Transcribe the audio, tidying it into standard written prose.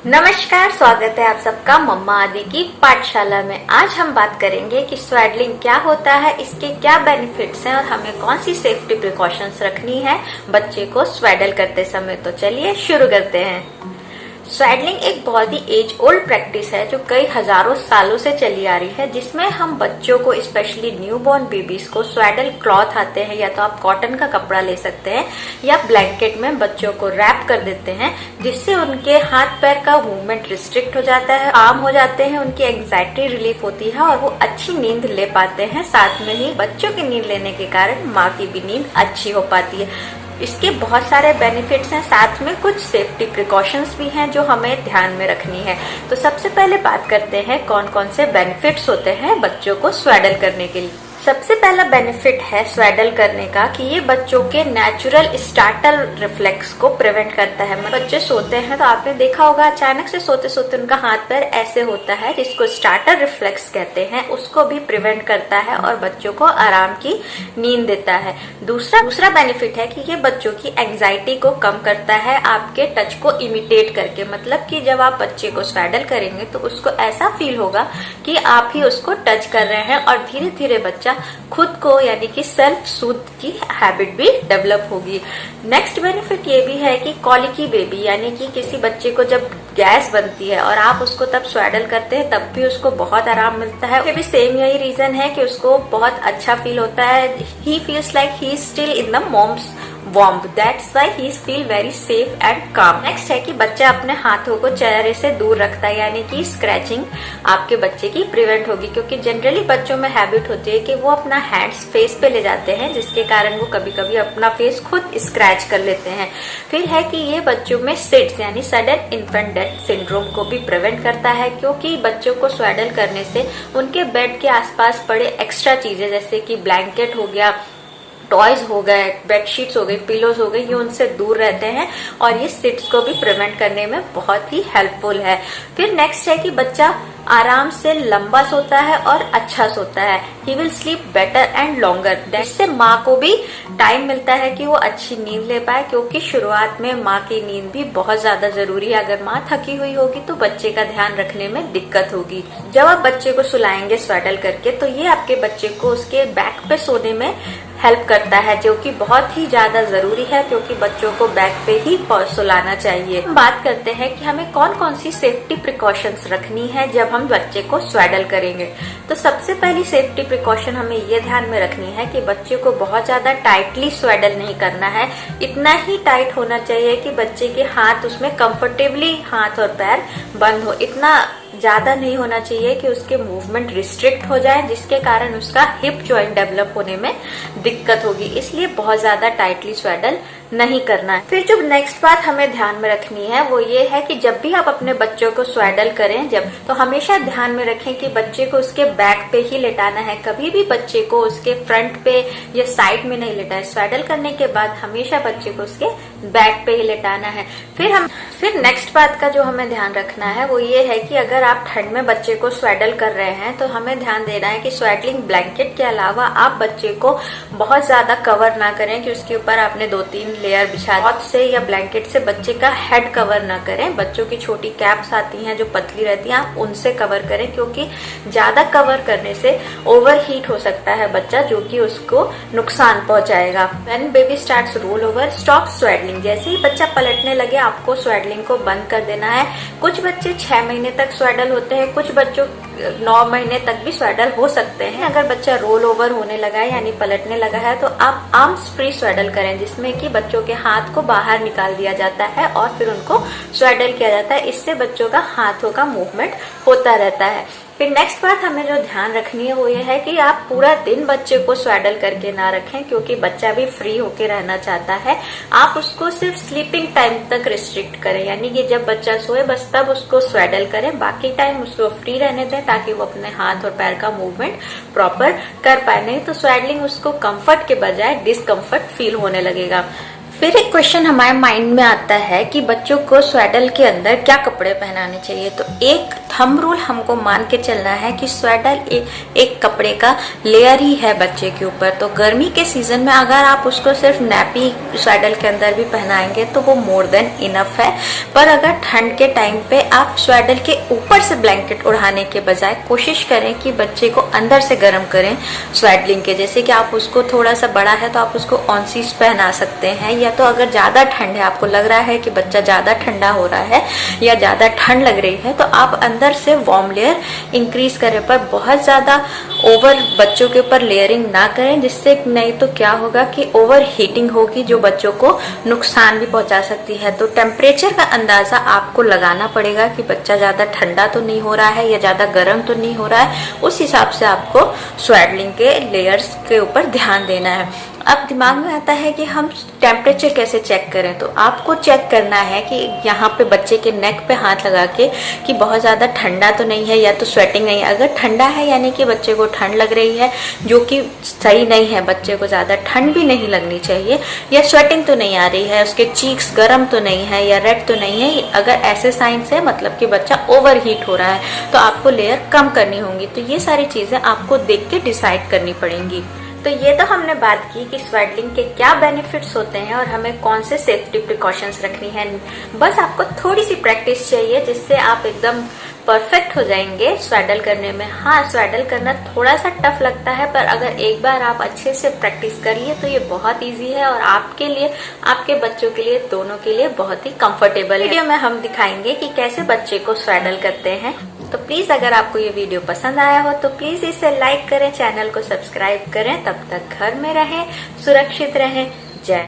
नमस्कार, स्वागत है आप सबका मम्मा आदि की पाठशाला में। आज हम बात करेंगे कि स्वेडलिंग क्या होता है, इसके क्या बेनिफिट्स हैं और हमें कौन सी सेफ्टी प्रिकॉशंस रखनी है बच्चे को स्वेडल करते समय। तो चलिए शुरू करते हैं। स्वेडलिंग एक बहुत ही एज ओल्ड प्रैक्टिस है जो कई हजारों सालों से चली आ रही है, जिसमें हम बच्चों को स्पेशली न्यूबॉर्न बेबीज को स्वेडल क्लॉथ आते हैं, या तो आप कॉटन का कपड़ा ले सकते हैं या ब्लैंकेट में बच्चों को रैप कर देते हैं, जिससे उनके हाथ पैर का मूवमेंट रिस्ट्रिक्ट हो जाता है, आम हो जाते हैं, उनकी एंग्जाइटी रिलीफ होती है और वो अच्छी नींद ले पाते हैं। साथ में ही बच्चों की नींद लेने के कारण माँ की भी नींद अच्छी हो पाती है। इसके बहुत सारे बेनिफिट्स हैं, साथ में कुछ सेफ्टी प्रिकॉशंस भी हैं जो हमें ध्यान में रखनी है। तो सबसे पहले बात करते हैं कौन कौन से बेनिफिट्स होते हैं बच्चों को स्वेडल करने के लिए। सबसे पहला बेनिफिट है स्वेडल करने का कि ये बच्चों के नेचुरल स्टार्टल रिफ्लेक्स को प्रिवेंट करता है। बच्चे सोते हैं तो आपने देखा होगा अचानक से सोते सोते उनका हाथ पैर ऐसे होता है, जिसको स्टार्टर रिफ्लेक्स कहते हैं, उसको भी प्रिवेंट करता है और बच्चों को आराम की नींद देता है। दूसरा बेनिफिट है कि ये बच्चों की एंग्जाइटी को कम करता है आपके टच को इमिटेट करके। मतलब कि जब आप बच्चे को स्वेडल करेंगे तो उसको ऐसा फील होगा कि आप ही उसको टच कर रहे हैं और धीरे धीरे बच्चा खुद को यानी कि सेल्फ सूद की हैबिट भी डेवलप होगी। नेक्स्ट बेनिफिट ये भी है कि कॉलिकी बेबी यानी कि किसी बच्चे को जब गैस बनती है और आप उसको तब स्वेडल करते हैं तब भी उसको बहुत आराम मिलता है। ये भी सेम यही रीजन है कि उसको बहुत अच्छा फील होता है। He feels like he is still in the mom's warmth. That's why he feel very safe and calm. Next है कि बच्चा अपने हाथों को चेहरे से दूर रखता है, यानी कि स्क्रैचिंग आपके बच्चे की प्रिवेंट होगी, क्योंकि जनरली बच्चों में हैबिट होती है कि वो अपना हैंड्स फेस पे ले जाते हैं, जिसके कारण वो कभी कभी अपना फेस खुद स्क्रैच कर लेते हैं। फिर है कि ये बच्चों में सिड्स यानी सडन इन्फेंट डेथ सिंड्रोम को भी प्रिवेंट करता है, क्योंकि बच्चों को स्वेडल करने से उनके बेड के आसपास पड़े एक्स्ट्रा चीजें जैसे कि ब्लैंकेट हो गया, टॉयज हो गए, बेडशीट्स हो गई, पिलोज हो गई, ये उनसे दूर रहते हैं और ये सिड्स को भी प्रिवेंट करने में बहुत ही हेल्पफुल है। फिर नेक्स्ट है कि बच्चा आराम से लंबा सोता है और अच्छा सोता है। He will sleep better and longer. इससे माँ को भी टाइम मिलता है कि वो अच्छी नींद ले पाए, क्योंकि शुरुआत में माँ की नींद भी बहुत ज्यादा जरूरी है। अगर माँ थकी हुई होगी तो बच्चे का ध्यान रखने में दिक्कत होगी। जब आप बच्चे को सुलाएंगे स्वेडल करके तो ये आपके बच्चे को उसके बैक पे सोने में हेल्प करता है, जो कि बहुत ही ज्यादा जरूरी है, क्योंकि बच्चों को बैक पे ही सुलाना चाहिए। हम बात करते हैं कि हमें कौन कौन सी सेफ्टी प्रिकॉशंस रखनी है जब हम बच्चे को स्वेडल करेंगे। तो सबसे पहली सेफ्टी प्रिकॉशन हमें ये ध्यान में रखनी है कि बच्चे को बहुत ज्यादा टाइटली स्वेडल नहीं करना है। इतना ही टाइट होना चाहिए कि बच्चे के हाथ उसमें कंफर्टेबली हाथ और पैर बंद हो। इतना ज्यादा नहीं होना चाहिए कि उसके मूवमेंट रिस्ट्रिक्ट हो जाए, जिसके कारण उसका हिप जॉइंट डेवलप होने में दिक्कत होगी। इसलिए बहुत ज्यादा टाइटली स्वेडल नहीं करना है। फिर जो नेक्स्ट बात हमें ध्यान में रखनी है वो ये है कि जब भी आप अपने बच्चों को स्वेडल करें तो हमेशा ध्यान में रखें कि बच्चे को उसके बैक पे ही लेटाना है। कभी भी बच्चे को उसके फ्रंट पे या साइड में नहीं लेटा है। स्वेडल करने के बाद हमेशा बच्चे को उसके बैक पे ही लेटाना है। फिर नेक्स्ट बात का जो हमें ध्यान रखना है वो ये है कि अगर आप ठंड में बच्चे को स्वेडल कर रहे हैं तो हमें ध्यान देना है कि स्वेडलिंग ब्लैंकेट के अलावा आप बच्चे को बहुत ज्यादा कवर ना करें कि उसके ऊपर आपने 2-3 लेयर बिछा क्लॉथ से या ब्लैंकेट से बच्चे का हेड कवर ना करें। बच्चों की छोटी कैप्स आती हैं जो पतली रहती हैं, आप उनसे कवर करें, क्योंकि ज्यादा कवर करने से ओवर हीट हो सकता है बच्चा, जो कि उसको नुकसान पहुंचाएगा। When baby starts roll over stop swaddling. जैसे ही बच्चा पलटने लगे आपको स्वेडलिंग को बंद कर देना है। कुछ बच्चे 6 महीने तक स्वेडल होते हैं, कुछ बच्चों 9 महीने तक भी स्वेडल हो सकते हैं। अगर बच्चा रोल ओवर होने लगा है यानी पलटने लगा है तो आप आर्म्स फ्री स्वेडल करें, जिसमें कि बच्चों के हाथ को बाहर निकाल दिया जाता है और फिर उनको स्वेडल किया जाता है। इससे बच्चों का हाथों का मूवमेंट होता रहता है। फिर नेक्स्ट बात हमें जो ध्यान रखनी है वो ये है कि आप पूरा दिन बच्चे को स्वेडल करके ना रखें, क्योंकि बच्चा भी फ्री होके रहना चाहता है। आप उसको सिर्फ स्लीपिंग टाइम तक रिस्ट्रिक्ट करें, यानी कि जब बच्चा सोए बस तब उसको स्वेडल करें, बाकी टाइम उसको फ्री रहने दें ताकि वो अपने हाथ और पैर का मूवमेंट प्रॉपर कर पाए। नहीं तो स्वेडलिंग उसको कंफर्ट के बजाय डिस्कम्फर्ट फील होने लगेगा। फिर एक क्वेश्चन हमारे माइंड में आता है कि बच्चों को स्वेडल के अंदर क्या कपड़े पहनाने चाहिए। तो एक थंब रूल हमको मान के चलना है कि स्वेडल एक कपड़े का लेयर ही है बच्चे के ऊपर। तो गर्मी के सीजन में अगर आप उसको सिर्फ नैपी स्वेडल के अंदर भी पहनाएंगे तो वो मोर देन इनफ है। पर अगर ठंड के टाइम पे आप स्वेडल के ऊपर से ब्लैंकेट उड़ाने के बजाय कोशिश करें कि बच्चे को अंदर से गर्म करें स्वेडलिंग के। जैसे कि आप उसको थोड़ा सा बड़ा है तो आप उसको ऑनसीस पहना सकते हैं, या तो अगर ज्यादा ठंड है, आपको लग रहा है कि बच्चा ज्यादा ठंडा हो रहा है या ज्यादा ठंड लग रही है, तो आप अंदर से वार्म लेयर इंक्रीज करें। पर बहुत ज्यादा ओवर बच्चों के ऊपर लेयरिंग ना करें, जिससे नहीं तो क्या होगा कि ओवर हीटिंग होगी जो बच्चों को नुकसान भी पहुंचा सकती है। तो टेम्परेचर का अंदाजा आपको लगाना पड़ेगा कि बच्चा ज्यादा ठंडा तो नहीं हो रहा है या ज्यादा गर्म तो नहीं हो रहा है। उस हिसाब से आपको स्वेडलिंग के लेयर्स के ऊपर ध्यान देना है। अब दिमाग में आता है कि हम टेम्परेचर कैसे चेक करें। तो आपको चेक करना है कि यहाँ पे बच्चे के नेक पे हाथ लगा के कि बहुत ज्यादा ठंडा तो नहीं है या तो स्वेटिंग नहीं है। अगर ठंडा है यानी कि बच्चे को ठंड लग रही है, जो कि सही नहीं है, बच्चे को ज्यादा ठंड भी नहीं लगनी चाहिए। या स्वेटिंग तो नहीं आ रही है, उसके चीक्स गर्म तो नहीं है या रेड तो नहीं है, अगर ऐसे साइंस है मतलब कि बच्चा ओवर हीट हो रहा है, तो आपको लेयर कम करनी होंगी। तो ये सारी चीजें आपको देख के डिसाइड करनी पड़ेंगी। तो ये तो हमने बात की कि स्वेडलिंग के क्या बेनिफिट्स होते हैं और हमें कौन से सेफ्टी प्रिकॉशंस रखनी है। बस आपको थोड़ी सी प्रैक्टिस चाहिए जिससे आप एकदम परफेक्ट हो जाएंगे स्वेडल करने में। हाँ, स्वेडल करना थोड़ा सा टफ लगता है, पर अगर एक बार आप अच्छे से प्रैक्टिस कर लिए तो ये बहुत इजी है और आपके लिए, आपके बच्चों के लिए, दोनों के लिए बहुत ही कंफर्टेबल है। वीडियो में हम दिखाएंगे कि कैसे बच्चे को स्वेडल करते हैं। तो प्लीज अगर आपको ये वीडियो पसंद आया हो तो प्लीज इसे लाइक करें, चैनल को सब्सक्राइब करें। तब तक घर में रहें, सुरक्षित रहें।